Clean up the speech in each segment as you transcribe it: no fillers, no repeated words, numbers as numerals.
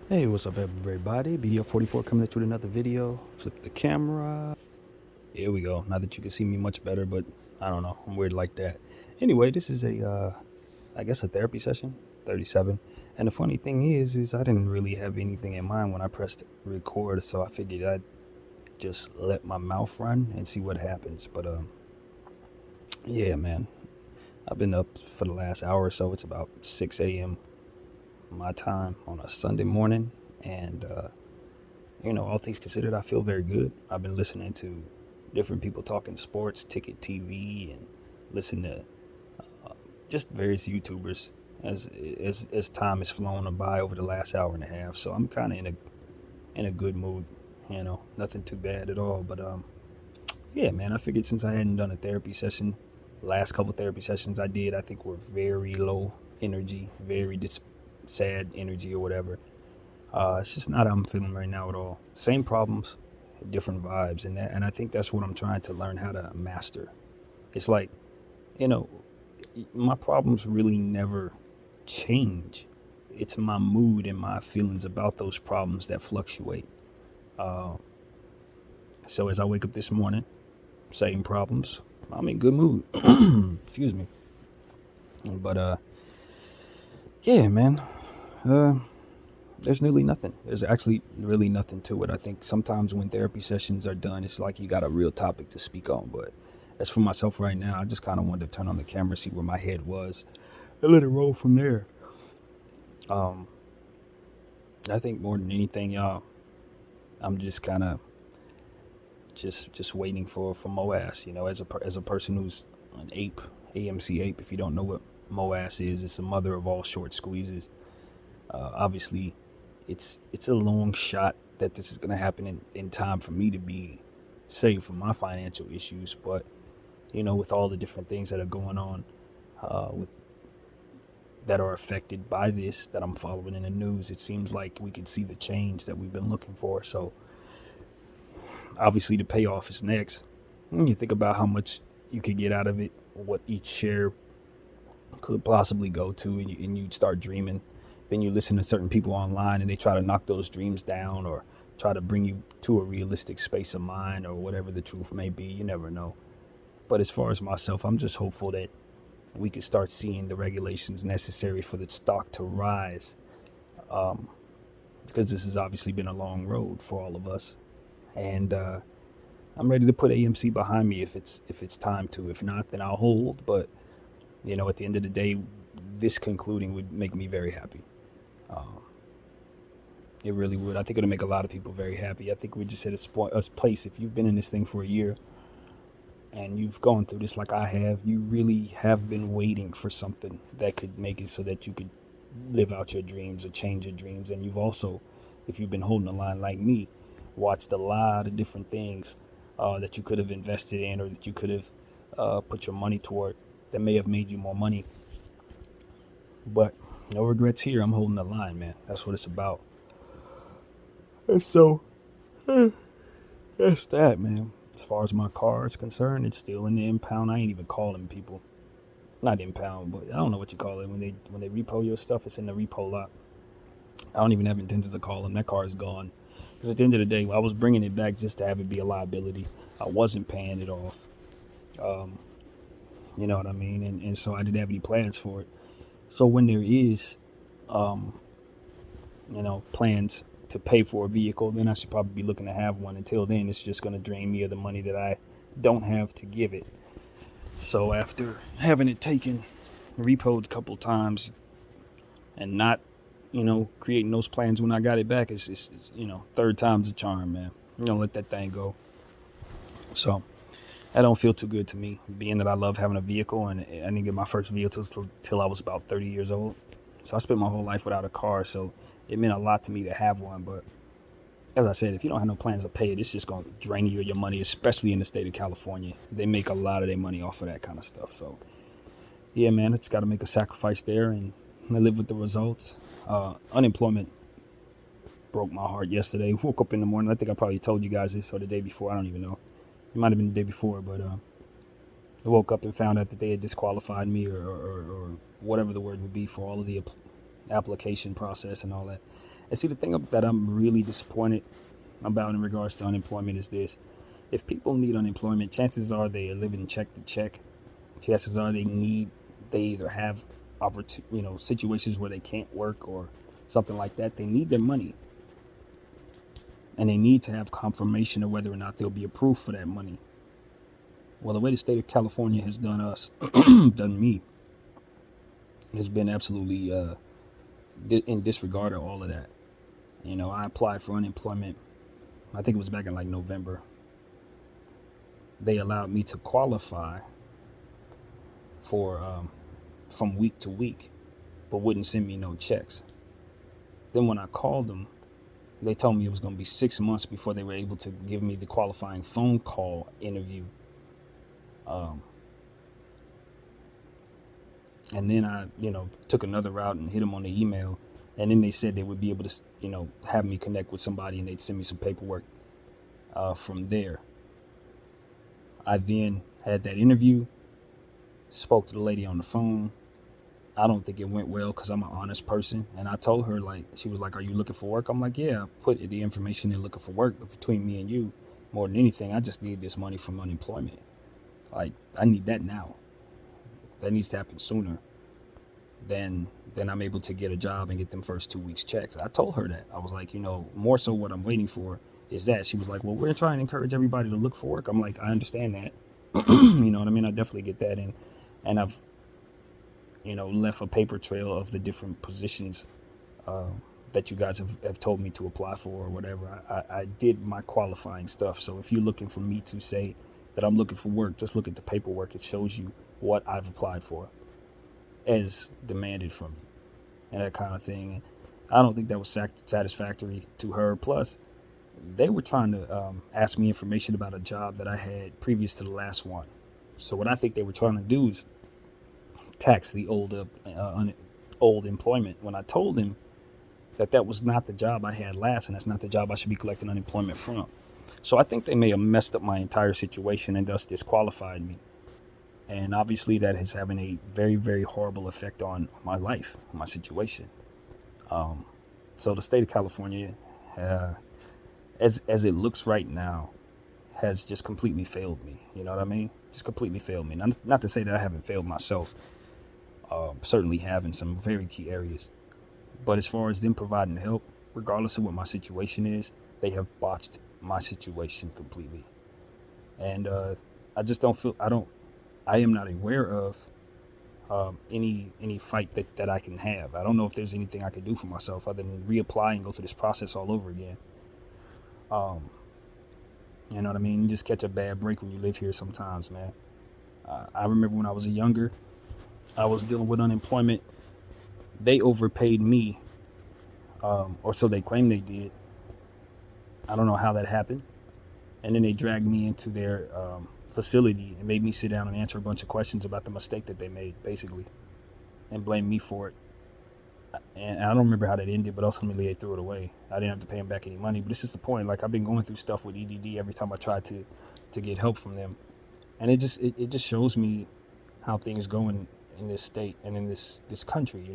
Hey, what's up, everybody? BDF 44 coming at you with another video. Flip the camera. Here we go. Now that you can see me much better, but I don't know. I'm weird like that. Anyway, this is I guess a therapy session, 37. And the funny thing is I didn't really have anything in mind when I pressed record, so I figured I'd just let my mouth run and see what happens. But yeah, man, I've been up for the last hour or so. It's about 6 a.m. my time on a Sunday morning, and all things considered, I feel very good. I've been listening to different people talking sports, ticket TV, and listen to just various YouTubers as time has flown by over the last hour and a half. So I'm kind of in a good mood. Nothing too bad at all. But yeah, man, I figured since I hadn't done a therapy session, last couple therapy sessions I did, I think were very low energy, very sad energy or whatever. It's just not how I'm feeling right now at all. Same problems, different vibes, and I think that's what I'm trying to learn how to master. It's like, you know, my problems really never change. It's my mood and my feelings about those problems that fluctuate. Uh, so as I wake up this morning, same problems. I'm in good mood. Excuse me. But yeah, man. Uh, there's nearly nothing. There's actually really nothing to it. I think sometimes when therapy sessions are done, it's like you got a real topic to speak on. But as for myself right now, I just kind of wanted to turn on the camera, see where my head was, and let it roll from there. Um, I think more than anything, y'all, I'm just kind of just waiting for MOAS. As a person who's an ape, AMC ape. If you don't know what MOAS is, it's the mother of all short squeezes. Obviously, it's a long shot that this is going to happen in time for me to be saved from my financial issues. But with all the different things that are going on, with that are affected by this that I'm following in the news, it seems like we could see the change that we've been looking for. So obviously the payoff is next. When you think about how much you could get out of it, what each share could possibly go to, and you'd start dreaming. Then you listen to certain people online and they try to knock those dreams down or try to bring you to a realistic space of mind or whatever the truth may be. You never know. But as far as myself, I'm just hopeful that we could start seeing the regulations necessary for the stock to rise, because this has obviously been a long road for all of us. And I'm ready to put AMC behind me if it's time to. If not, then I'll hold. But at the end of the day, this concluding would make me very happy. Um, it really would. I think it'll make a lot of people very happy. I think we're just at a place. If you've been in this thing for a year and you've gone through this like I have, you really have been waiting for something that could make it so that you could live out your dreams or change your dreams. And you've also, if you've been holding the line like me, watched a lot of different things that you could have invested in or that you could have put your money toward that may have made you more money. But no regrets here. I'm holding the line, man. That's what it's about. And so, that's that, man. As far as my car is concerned, it's still in the impound. I ain't even calling people. Not impound, but I don't know what you call it when they repo your stuff. It's in the repo lot. I don't even have intentions to call them. That car is gone. Because at the end of the day, I was bringing it back just to have it be a liability. I wasn't paying it off. Um, you know what I mean? And so I didn't have any plans for it. So when there is, um, plans to pay for a vehicle, then I should probably be looking to have one. Until then, it's just going to drain me of the money that I don't have to give it. So after having it taken, repoed a couple times, and not, creating those plans when I got it back, it's third time's a charm, man. Let that thing go. So that don't feel too good to me, being that I love having a vehicle, and I didn't get my first vehicle till I was about 30 years old. So I spent my whole life without a car, so it meant a lot to me to have one. But as I said, if you don't have no plans to pay it, it's just going to drain you of your money, especially in the state of California. They make a lot of their money off of that kind of stuff. So yeah, man, it's got to make a sacrifice there, and I live with the results. Unemployment broke my heart yesterday. Woke up in the morning. I think I probably told you guys this, or the day before. I don't even know. It might have been the day before, but I woke up and found out that they had disqualified me or whatever the word would be for all of the application process and all that. And see, the thing that I'm really disappointed about in regards to unemployment is this. If people need unemployment, chances are they are living check to check. Chances are they either have situations where they can't work or something like that. They need their money. And they need to have confirmation of whether or not they'll be approved for that money. Well, the way the state of California has done us, done me, has been absolutely in disregard of all of that. I applied for unemployment. I think it was back in like November. They allowed me to qualify for from week to week, but wouldn't send me no checks. Then when I called them, they told me it was going to be 6 months before they were able to give me the qualifying phone call interview. And then I, took another route and hit them on the email. And then they said they would be able to, have me connect with somebody and they'd send me some paperwork from there. I then had that interview, spoke to the lady on the phone. I don't think it went well because I'm an honest person. And I told her, she was like, "Are you looking for work?" I'm like, "Yeah, I put the information in looking for work. But between me and you, more than anything, I just need this money from unemployment. I need that now. That needs to happen sooner than I'm able to get a job and get them first 2 weeks checks." I told her that. I was like, more so what I'm waiting for is that. She was like, "Well, we're trying to encourage everybody to look for work." I'm like, "I understand that." You know what I mean? I definitely get that. And I've, left a paper trail of the different positions that you guys have told me to apply for or whatever. I did my qualifying stuff. So if you're looking for me to say that I'm looking for work, just look at the paperwork. It shows you what I've applied for as demanded from me and that kind of thing. I don't think that was satisfactory to her. Plus, they were trying to ask me information about a job that I had previous to the last one. So what I think they were trying to do is tax the old employment, when I told them that was not the job I had last, and that's not the job I should be collecting unemployment from. So I think they may have messed up my entire situation and thus disqualified me. And obviously that is having a very, very horrible effect on my life, my situation. So the state of California, as it looks right now, has just completely failed me. You know what I mean? Just completely failed me. Not to say that I haven't failed myself. Certainly have in some very key areas. But as far as them providing help, regardless of what my situation is, they have botched my situation completely. And I just don't feel, I am not aware of any fight that I can have. I don't know if there's anything I can do for myself other than reapply and go through this process all over again. You know what I mean? You just catch a bad break when you live here sometimes, man. I remember when I was younger, I was dealing with unemployment. They overpaid me, or so they claim they did. I don't know how that happened. And then they dragged me into their facility and made me sit down and answer a bunch of questions about the mistake that they made, basically, and blame me for it. And I don't remember how that ended, but ultimately they threw it away. I didn't have to pay them back any money. But this is the point. I've been going through stuff with EDD every time I try to get help from them, and it just shows me how things go in this state and in this country.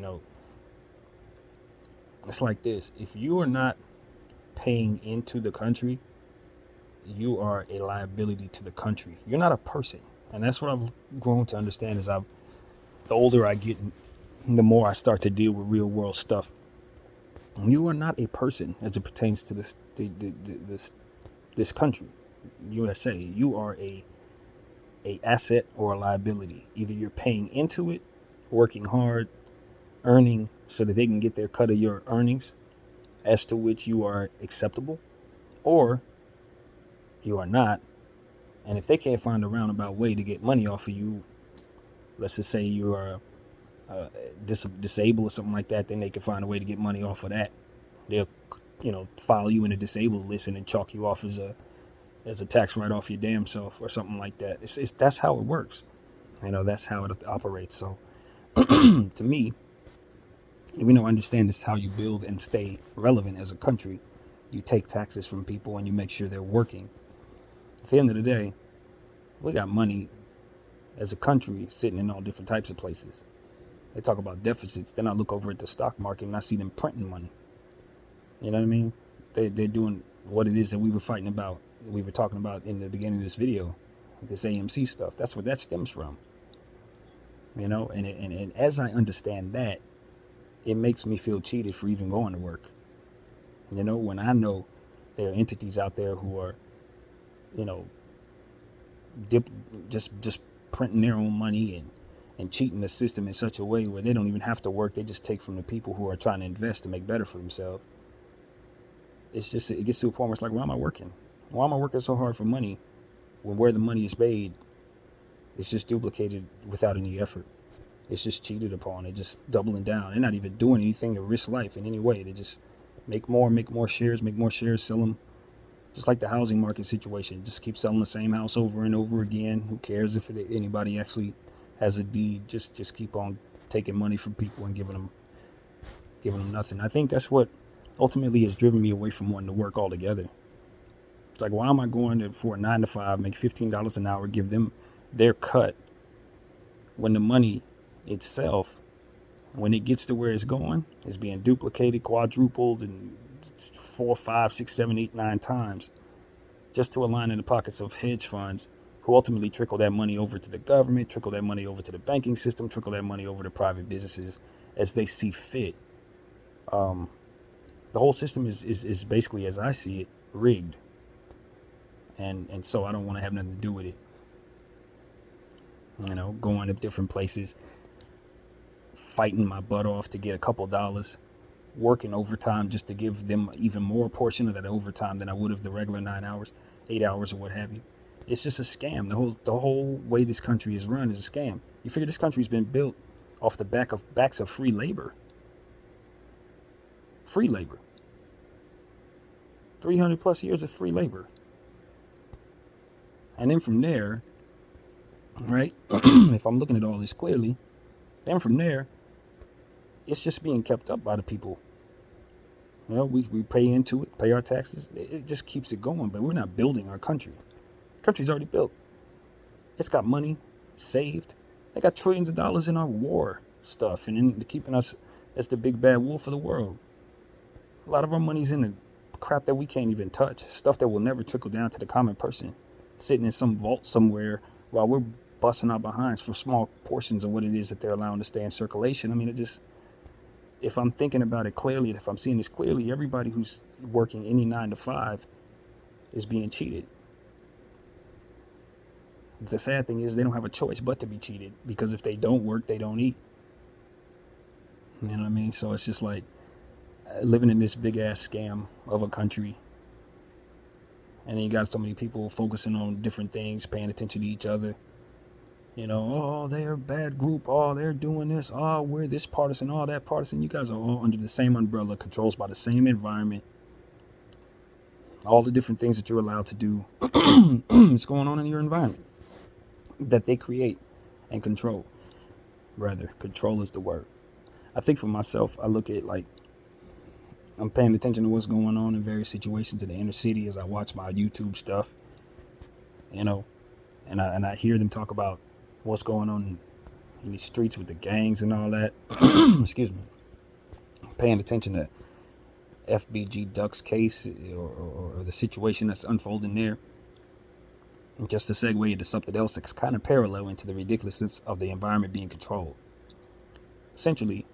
It's like this: if you are not paying into the country, you are a liability to the country. You're not a person. And that's what I've grown to understand as the older I get, the more I start to deal with real world stuff. You are not a person as it pertains to this country, USA. You are a asset or a liability. Either you're paying into it, working hard, earning so that they can get their cut of your earnings, as to which you are acceptable, or you are not. And if they can't find a roundabout way to get money off of you, let's just say you are disabled or something like that, then they can find a way to get money off of that. They'll, file you in a disabled list and then chalk you off as a tax write-off your damn self or something like that. That's how it works. That's how it operates. So to me, even though I understand this is how you build and stay relevant as a country, you take taxes from people and you make sure they're working. At the end of the day, we got money as a country sitting in all different types of places. They talk about deficits. Then I look over at the stock market and I see them printing money. You know what I mean? They're doing what it is that we were talking about in the beginning of this video, this AMC stuff. That's where that stems from. You know, and as I understand that, it makes me feel cheated for even going to work. You know, when I know there are entities out there who are, you know, just printing their own money and cheating the system in such a way where they don't even have to work. They just take from the people who are trying to invest to make better for themselves. It gets to a point where it's like, why am I working? Why am I working so hard for money when where the money is made, it's just duplicated without any effort? It's just cheated upon. They're just doubling down. They're not even doing anything to risk life in any way. They just make more shares, sell them. Just like the housing market situation, just keep selling the same house over and over again. Who cares if anybody actually has a deed? Just keep on taking money from people and giving them nothing. I think that's what ultimately has driven me away from wanting to work altogether. It's like, why am I going for a 9 to 5, make $15 an hour, give them their cut, when the money itself, when it gets to where it's going, is being duplicated, quadrupled, and 4, 5, 6, 7, 8, 9 times, just to align in the pockets of hedge funds, who ultimately trickle that money over to the government, trickle that money over to the banking system, trickle that money over to private businesses as they see fit. The whole system is basically, as I see it, rigged. And so I don't want to have nothing to do with it. You know, going to different places, fighting my butt off to get a couple dollars, working overtime just to give them even more portion of that overtime than I would have the regular 9 hours, 8 hours, or what have you. It's just a scam. The whole way this country is run is a scam. You figure this country's been built off the backs of free labor. Free labor. 300 plus years of free labor. And then from there, right, if I'm looking at all this clearly, then from there, it's just being kept up by the people. You know, we pay into it, pay our taxes. It just keeps it going, but we're not building our country. The country's already built. It's got money saved. They got trillions of dollars in our war stuff and in keeping us as the big bad wolf of the world. A lot of our money's in the crap that we can't even touch, stuff that will never trickle down to the common person, sitting in some vault somewhere while we're busting our behinds for small portions of what it is that they're allowing to stay in circulation. I mean, if I'm thinking about it clearly, if I'm seeing this clearly, everybody who's working any 9 to 5 is being cheated. The sad thing is they don't have a choice but to be cheated, because if they don't work, they don't eat. You know what I mean? So it's just like living in this big ass scam of a country. And then you got so many people focusing on different things, paying attention to each other. You know, oh, they're a bad group. Oh, they're doing this. Oh, we're this partisan, all that partisan. You guys are all under the same umbrella, controls by the same environment. All the different things that you're allowed to do is going on in your environment that they create and control. Rather, control is the word. I think for myself, I look at like, I'm paying attention to what's going on in various situations in the inner city as I watch my YouTube stuff, you know, and I hear them talk about what's going on in the streets with the gangs and all that. Excuse me. I'm paying attention to FBG Duck's case or the situation that's unfolding there. And just to segue into something else that's kind of parallel into the ridiculousness of the environment being controlled. Essentially,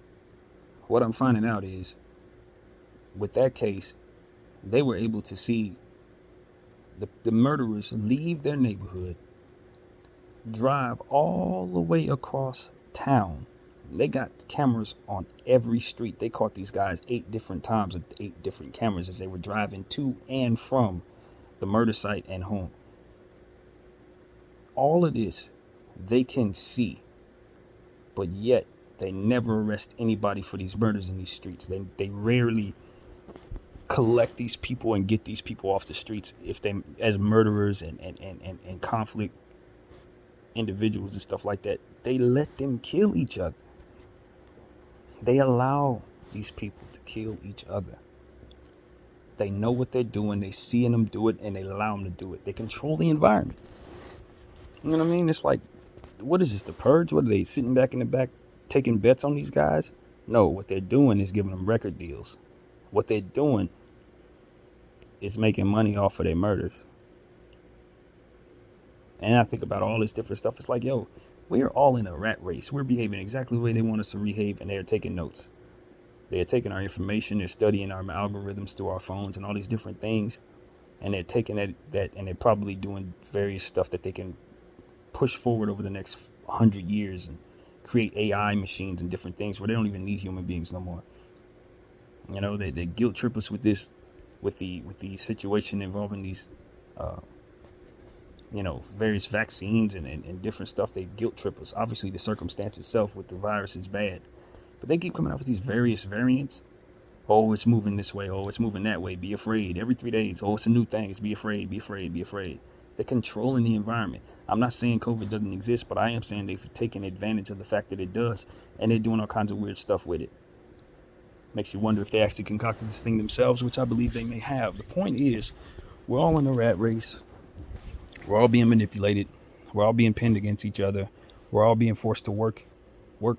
what I'm finding out is, with that case, they were able to see the murderers leave their neighborhood, drive all the way across town. They got cameras on every street. They caught these guys 8 different times with 8 different cameras as they were driving to and from the murder site and home. All of this they can see, but yet they never arrest anybody for these murders in these streets. They rarely collect these people and get these people off the streets if they, as murderers and conflict individuals and stuff like that. They let them kill each other. They allow these people to kill each other. They know what they're doing. They see them do it, and they allow them to do it. They control the environment. You know what I mean? It's like, what is this, the Purge? What are they, sitting back in the back taking bets on these guys? No, what they're doing is giving them record deals. What they're doing is making money off of their murders. And I think about all this different stuff. It's like, yo, we're all in a rat race. We're behaving exactly the way they want us to behave, and they're taking notes. They're taking our information, they're studying our algorithms through our phones and all these different things, and they're taking that and they're probably doing various stuff that they can push forward over the next 100 years and create AI machines and different things where they don't even need human beings no more. You know, they guilt trip us with this, with the situation involving these, various vaccines and different stuff. They guilt trip us. Obviously, the circumstance itself with the virus is bad, but they keep coming out with these various variants. Oh, it's moving this way. Oh, it's moving that way. Be afraid. Every 3 days. Oh, it's a new thing. It's be afraid. Be afraid. Be afraid. They're controlling the environment. I'm not saying COVID doesn't exist, but I am saying they've taken advantage of the fact that it does, and they're doing all kinds of weird stuff with it. Makes you wonder if they actually concocted this thing themselves, which I believe they may have. The point is, we're all in a rat race. We're all being manipulated. We're all being pinned against each other. We're all being forced to work when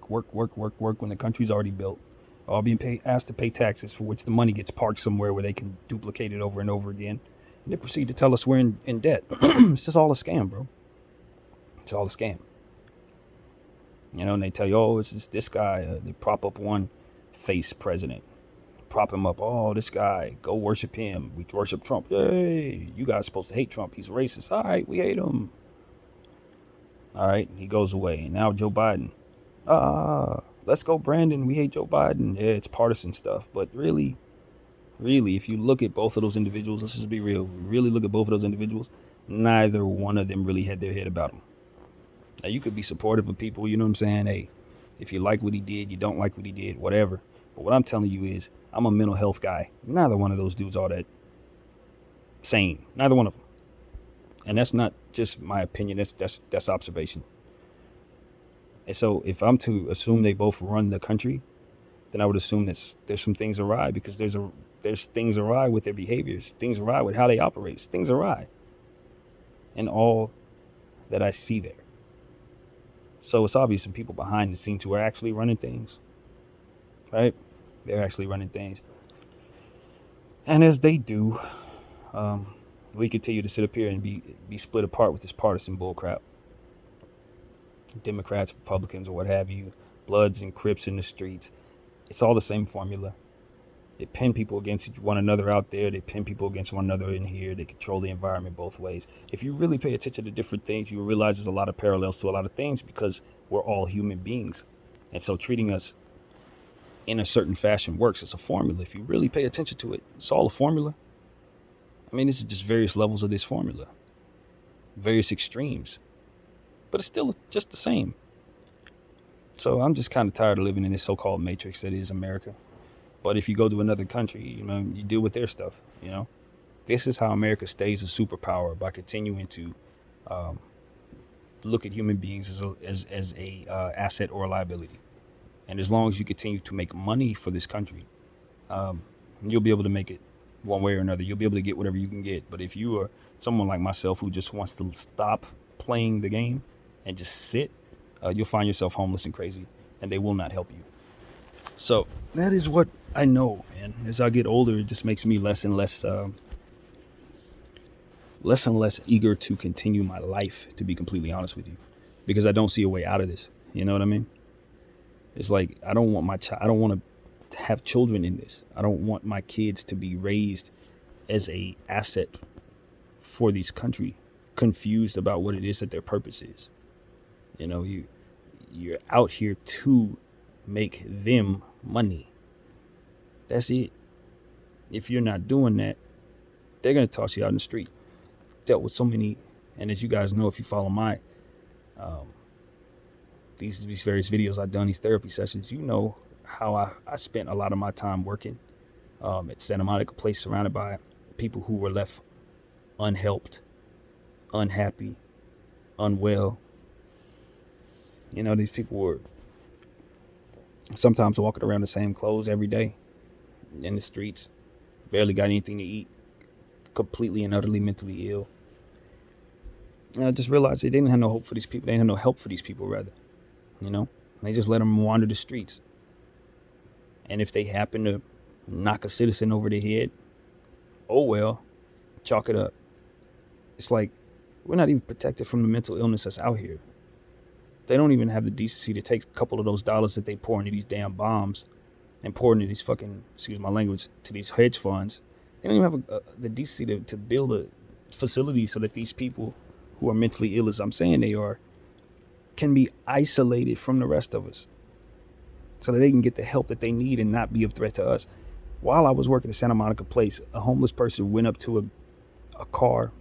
the country's already built. All being asked to pay taxes for which the money gets parked somewhere where they can duplicate it over and over again. And they proceed to tell us we're in debt. It's just all a scam, bro. It's all a scam. You know, and they tell you, oh, it's just this guy. They prop up one face president. Prop him up. Oh, this guy. Go worship him. We worship Trump. Yay. You guys are supposed to hate Trump. He's racist. All right, we hate him. All right, he goes away. And now Joe Biden. Let's go, Brandon. We hate Joe Biden. Yeah, it's partisan stuff. But really, if you look at both of those individuals, let's just be real. Really look at both of those individuals. Neither one of them really had their head about them. Now, you could be supportive of people, you know what I'm saying? Hey, if you like what he did, you don't like what he did, whatever. But what I'm telling you is, I'm a mental health guy. Neither one of those dudes are that sane. Neither one of them. And that's not just my opinion. That's observation. And so if I'm to assume they both run the country, then I would assume that there's some things awry, because there's things awry with their behaviors, things awry with how they operate, things awry in all that I see there. So it's obvious some people behind the scenes who are actually running things, right? They're actually running things. And as they do, we continue to sit up here and be split apart with this partisan bullcrap. Democrats, Republicans, or what have you, Bloods and Crips in the streets. It's all the same formula. They pin people against one another out there. They pin people against one another in here. They control the environment both ways. If you really pay attention to different things, you will realize there's a lot of parallels to a lot of things, because we're all human beings. And so treating us in a certain fashion works. It's a formula. If you really pay attention to it, it's all a formula. I mean, this is just various levels of this formula, various extremes, but it's still just the same. So I'm just kind of tired of living in this so-called matrix that is America. But if you go to another country, you know, you deal with their stuff, you know. This is how America stays a superpower, by continuing to look at human beings as a asset or a liability. And as long as you continue to make money for this country, you'll be able to make it one way or another. You'll be able to get whatever you can get. But if you are someone like myself who just wants to stop playing the game and just sit, you'll find yourself homeless and crazy, and they will not help you. So that is what I know, man. As I get older, it just makes me less and less eager to continue my life, to be completely honest with you, because I don't see a way out of this. You know what I mean? It's like, I don't want I don't want to have children in this. I don't want my kids to be raised as a asset for this country, confused about what it is that their purpose is. You know, you're out here to make them money. That's it. If you're not doing that, they're going to toss you out in the street. Dealt with so many, and as you guys know, if you follow my these various videos I've done, these therapy sessions, you know how I spent a lot of my time working at Santa Monica, a place surrounded by people who were left unhelped, unhappy, unwell. You know, these people were sometimes walking around the same clothes every day in the streets, barely got anything to eat, completely and utterly mentally ill. And I just realized they didn't have no hope for these people. They didn't have no help for these people, rather. You know, they just let them wander the streets. And if they happen to knock a citizen over the head, oh well, Chalk it up. It's like we're not even protected from the mental illness that's out here. They don't even have the decency to take a couple of those dollars that they pour into these damn bombs and pour into these fucking, excuse my language, to these hedge funds. They don't even have the decency to build a facility so that these people who are mentally ill, as I'm saying they are, can be isolated from the rest of us so that they can get the help that they need and not be a threat to us. While I was working at Santa Monica Place, a homeless person went up to a car,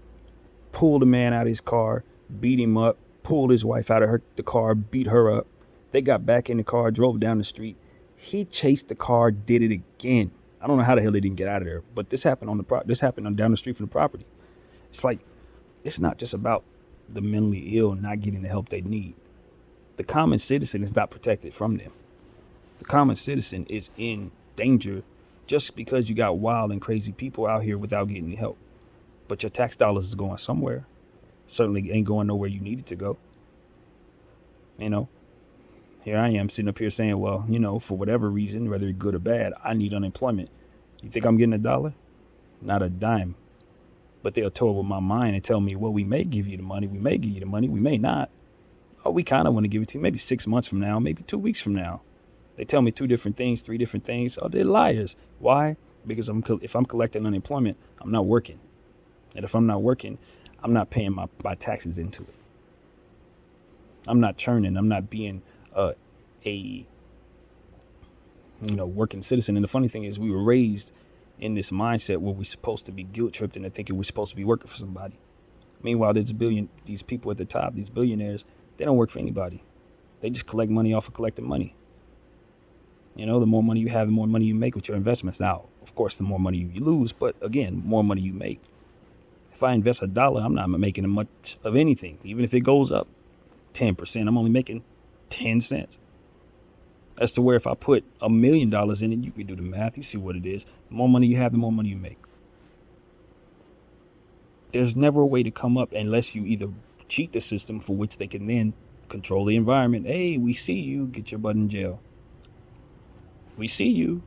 pulled a man out of his car, beat him up, pulled his wife out of the car, beat her up. They got back in the car, drove down the street. He chased the car, did it again. I don't know how the hell they didn't get out of there, but this happened down the street from the property. It's like, it's not just about the mentally ill not getting the help they need. The common citizen is not protected from them. The common citizen is in danger just because you got wild and crazy people out here without getting help. But your tax dollars is going somewhere. Certainly ain't going nowhere you need it to go. You know, here I am sitting up here saying, well, you know, for whatever reason, whether it's good or bad, I need unemployment. You think I'm getting a dollar? Not a dime. But they'll toy with my mind and tell me, well, we may give you the money. We may give you the money. We may not. Oh, we kind of want to give it to you maybe 6 months from now, maybe 2 weeks from now. They tell me 2 different things, 3 different things. Oh, they're liars. Why? Because if I'm collecting unemployment, I'm not working. And if I'm not working, I'm not paying my taxes into it. I'm not churning. I'm not being a working citizen. And the funny thing is, we were raised in this mindset where we're supposed to be guilt tripped into thinking we're supposed to be working for somebody. Meanwhile, these people at the top, these billionaires, they don't work for anybody. They just collect money off of collecting money. You know, the more money you have, the more money you make with your investments. Now, of course, the more money you lose, but again, more money you make. If I invest $1, I'm not making much of anything. Even if it goes up 10%, I'm only making 10 cents. As to where if I put $1 million in it, you can do the math. You see what it is. The more money you have, the more money you make. There's never a way to come up unless you either cheat the system, for which they can then control the environment. Hey, we see you. Get your butt in jail. We see you.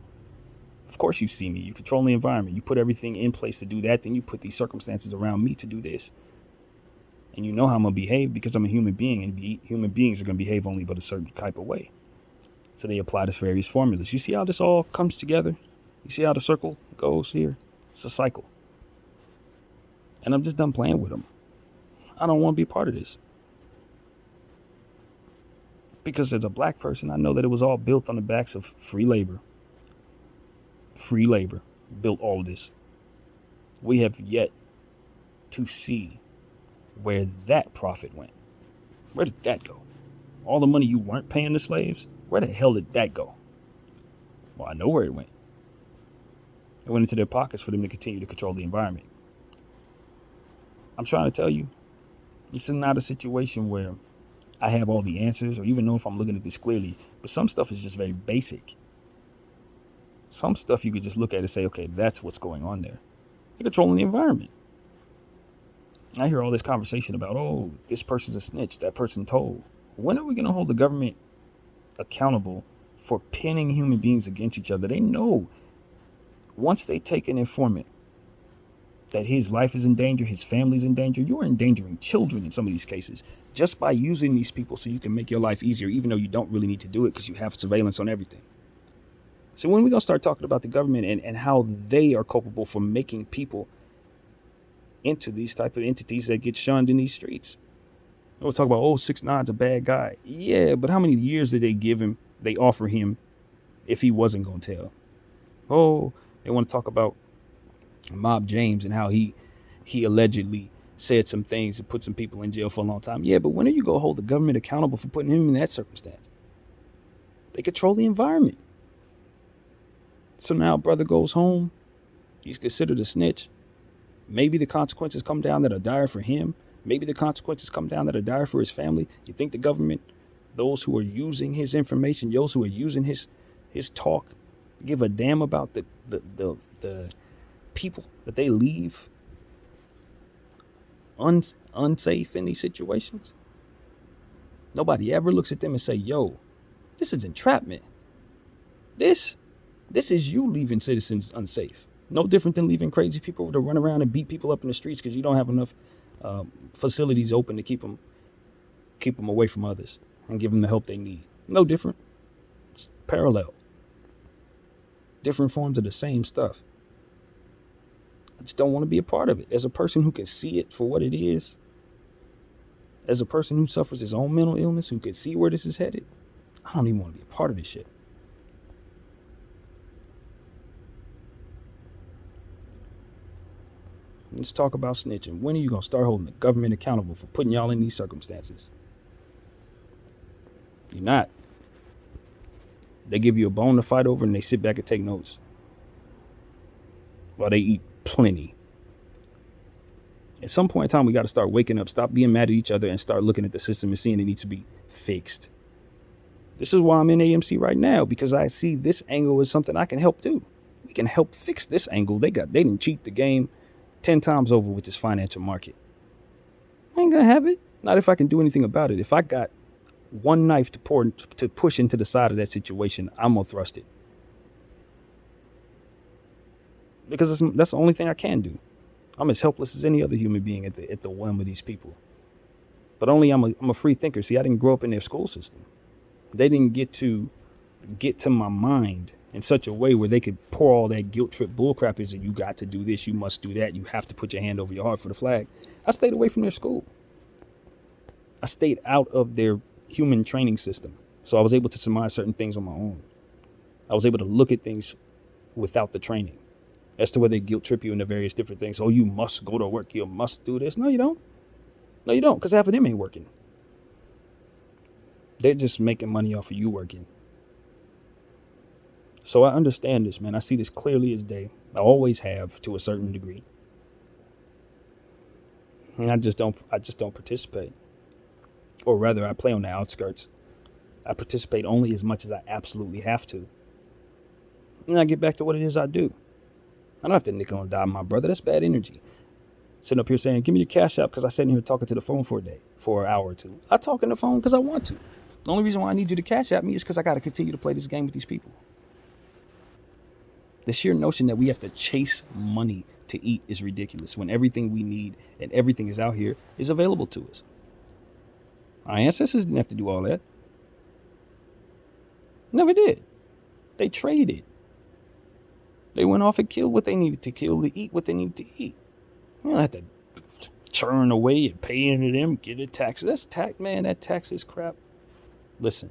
Of course you see me. You control the environment. You put everything in place to do that. Then you put these circumstances around me to do this. And you know how I'm going to behave because I'm a human being. And human beings are going to behave only but a certain type of way. So they apply this various formulas. You see how this all comes together? You see how the circle goes here? It's a cycle. And I'm just done playing with them. I don't want to be part of this. Because as a black person, I know that it was all built on the backs of free labor. Free labor built all of this. We have yet to see where that profit went. Where did that go? All the money you weren't paying the slaves, where the hell did that go? Well, I know where it went. It went into their pockets for them to continue to control the environment. I'm trying to tell you, this is not a situation where I have all the answers or even know if I'm looking at this clearly, but some stuff is just very basic. Some stuff you could just look at and say, okay, that's what's going on there. You're controlling the environment. I hear all this conversation about, oh, this person's a snitch, that person told. When are we going to hold the government accountable for pinning human beings against each other? They know once they take an informant that his life is in danger, his family's in danger, you're endangering children in some of these cases just by using these people so you can make your life easier, even though you don't really need to do it because you have surveillance on everything. So when are we going to start talking about the government and how they are culpable for making people into these type of entities that get shunned in these streets? We'll talk about, 6ix9ine's a bad guy. Yeah, but how many years did they offer him if he wasn't going to tell? They want to talk about Mob James and how he allegedly said some things and put some people in jail for a long time. Yeah, but when are you going to hold the government accountable for putting him in that circumstance? They control the environment. So now brother goes home. He's considered a snitch. Maybe the consequences come down that are dire for him. Maybe the consequences come down that are dire for his family. You think the government, those who are using his information, those who are using his talk, give a damn about the people that they leave unsafe in these situations? Nobody ever looks at them and say, yo, this is entrapment. This is you leaving citizens unsafe. No different than leaving crazy people to run around and beat people up in the streets because you don't have enough facilities open to keep them away from others and give them the help they need. No different. It's parallel. Different forms of the same stuff. I just don't want to be a part of it. As a person who can see it for what it is, as a person who suffers his own mental illness, who can see where this is headed, I don't even want to be a part of this shit. Let's talk about snitching. When are you going to start holding the government accountable for putting y'all in these circumstances? You're not. They give you a bone to fight over and they sit back and take notes while they eat plenty. At some point in time, we got to start waking up, stop being mad at each other, and start looking at the system and seeing it needs to be fixed. This is why I'm in AMC right now, because I see this angle as something I can help do. We can help fix this angle. They didn't cheat the game 10 times over with this financial market. I ain't gonna have it. Not if I can do anything about it. If I got one knife to push into the side of that situation, I'm gonna thrust it. Because that's the only thing I can do. I'm as helpless as any other human being at the whim of these people. But only I'm a free thinker. See, I didn't grow up in their school system. They didn't get to my mind in such a way where they could pour all that guilt trip bullcrap is that you got to do this, you must do that, you have to put your hand over your heart for the flag. I stayed away from their school. I stayed out of their human training system. So I was able to surmise certain things on my own. I was able to look at things without the training as to where they guilt trip you into various different things. Oh, you must go to work. You must do this. No, you don't. No, you don't, because half of them ain't working. They're just making money off of you working. So I understand this, man. I see this clearly as day. I always have, to a certain degree. And I just don't participate. Or rather, I play on the outskirts. I participate only as much as I absolutely have to. And I get back to what it is I do. I don't have to nickel and dime my brother. That's bad energy. Sitting up here saying, give me your cash app because I sat in here talking to the phone for an hour or two. I talk on the phone because I want to. The only reason why I need you to cash app me is because I got to continue to play this game with these people. The sheer notion that we have to chase money to eat is ridiculous when everything we need and everything is out here is available to us. Our ancestors didn't have to do all that. Never did. They traded. They went off and killed what they needed to kill to eat what they needed to eat. You don't have to churn away and pay into them, get a tax. That's tax, man. That tax is crap. Listen,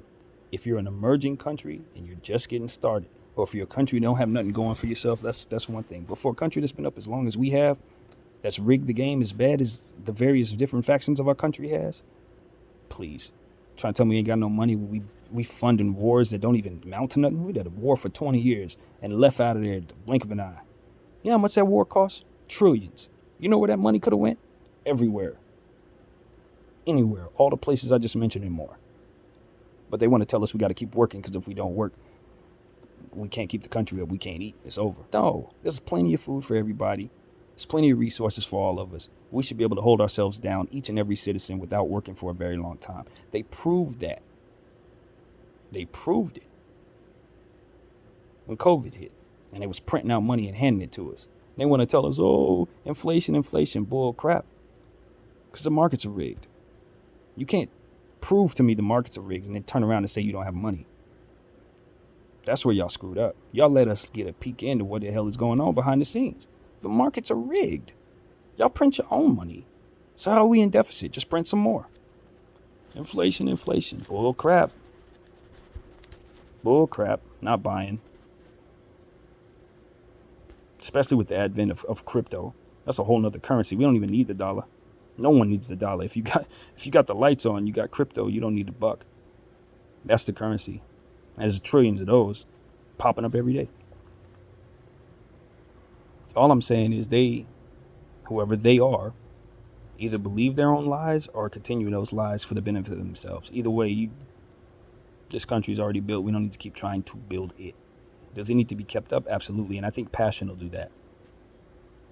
if you're an emerging country and you're just getting started, or if you're a country that don't have nothing going for yourself, that's one thing. But for a country that's been up as long as we have, that's rigged the game as bad as the various different factions of our country has, please. Trying to tell me you ain't got no money when we funding wars that don't even amount to nothing? We did a war for 20 years and left out of there at the blink of an eye. You know how much that war cost? Trillions. You know where that money could have went? Everywhere. Anywhere. All the places I just mentioned and more. But they want to tell us we got to keep working because if we don't work, we can't keep the country up. We can't eat. It's over. No. There's plenty of food for everybody. There's plenty of resources for all of us. We should be able to hold ourselves down, each and every citizen, without working for a very long time. They proved that. They proved it when COVID hit and they was printing out money and handing it to us. They want to tell us, oh, inflation, bull crap, because the markets are rigged. You can't prove to me the markets are rigged and then turn around and say you don't have money. That's where y'all screwed up. Y'all let us get a peek into what the hell is going on behind the scenes. The markets are rigged. Y'all print your own money. So how are we in deficit? Just print some more. Inflation, bull crap. Bull crap, not buying. Especially with the advent of crypto. That's a whole nother currency. We don't even need the dollar. No one needs the dollar. If you got the lights on, you got crypto, you don't need the buck. That's the currency. And there's trillions of those popping up every day. All I'm saying is whoever they are, either believe their own lies or continue those lies for the benefit of themselves. Either way, this country is already built. We don't need to keep trying to build it. Does it need to be kept up? Absolutely. And I think passion will do that.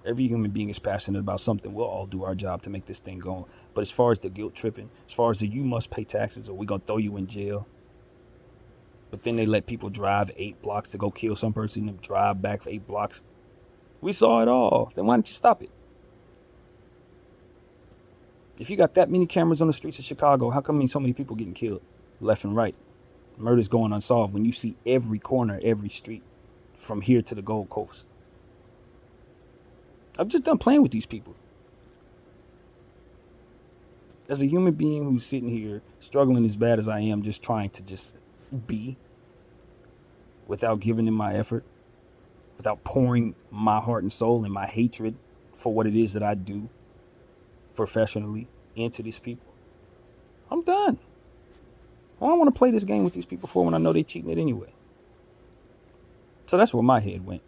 Every human being is passionate about something. We'll all do our job to make this thing go. But as far as the guilt tripping, as far as the you must pay taxes or we're going to throw you in jail. But then they let people drive 8 blocks to go kill some person and drive back for 8 blocks We saw it all. Then why didn't you stop it? If you got that many cameras on the streets of Chicago, how come so many people getting killed left and right? Murders going unsolved when you see every corner, every street from here to the Gold Coast. I'm just done playing with these people. As a human being who's sitting here struggling as bad as I am, just trying to just be without giving in my effort, without pouring my heart and soul and my hatred for what it is that I do professionally into these people, I'm done. I don't want to play this game with these people for when I know they're cheating it anyway. So that's where my head went.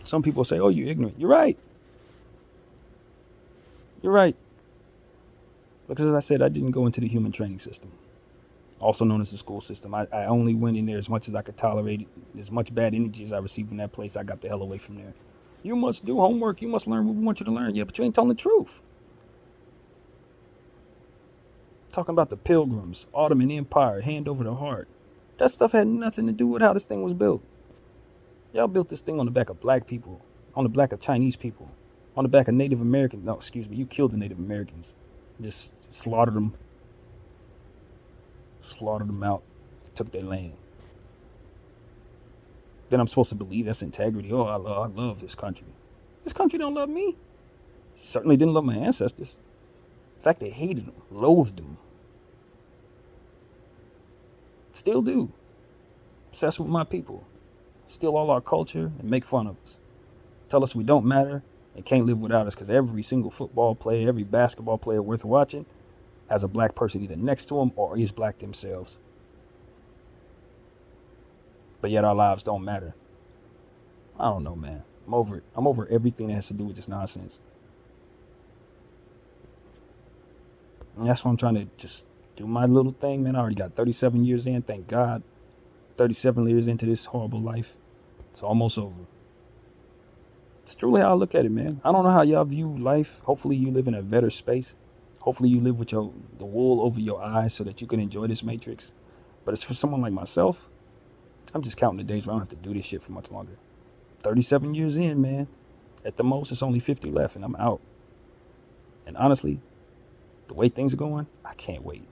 Some people say, oh, you're ignorant. You're right. You're right. Because as I said, I didn't go into the human training system, also known as the school system. I only went in there as much as I could tolerate it. As much bad energy as I received from that place, I got the hell away from there. You must do homework. You must learn what we want you to learn. Yeah, but you ain't telling the truth. Talking about the Pilgrims, Ottoman Empire, hand over the heart. That stuff had nothing to do with how this thing was built. Y'all built this thing on the back of black people, on the back of Chinese people, on the back of Native Americans. No, excuse me, you killed the Native Americans. Just slaughtered them out, took their land. Then I'm supposed to believe that's integrity. Oh, I love this country. This country don't love me. Certainly didn't love my ancestors. In fact, they hated them, loathed them. Still do. Obsessed with my people. Steal all our culture and make fun of us. Tell us we don't matter and can't live without us because every single football player, every basketball player worth watching has a black person either next to them or is black themselves. But yet our lives don't matter. I don't know, man. I'm over it. I'm over everything that has to do with this nonsense. And that's why I'm trying to just do my little thing, man. I already got 37 years in, thank God. 37 years into this horrible life. It's almost over. It's truly how I look at it, man. I don't know how y'all view life. Hopefully you live in a better space. Hopefully you live with the wool over your eyes so that you can enjoy this matrix. But it's for someone like myself, I'm just counting the days where I don't have to do this shit for much longer. 37 years in, man. At the most, it's only 50 left and I'm out. And honestly, the way things are going, I can't wait.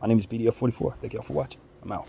My name is BDF 44. Thank y'all for watching. I'm out.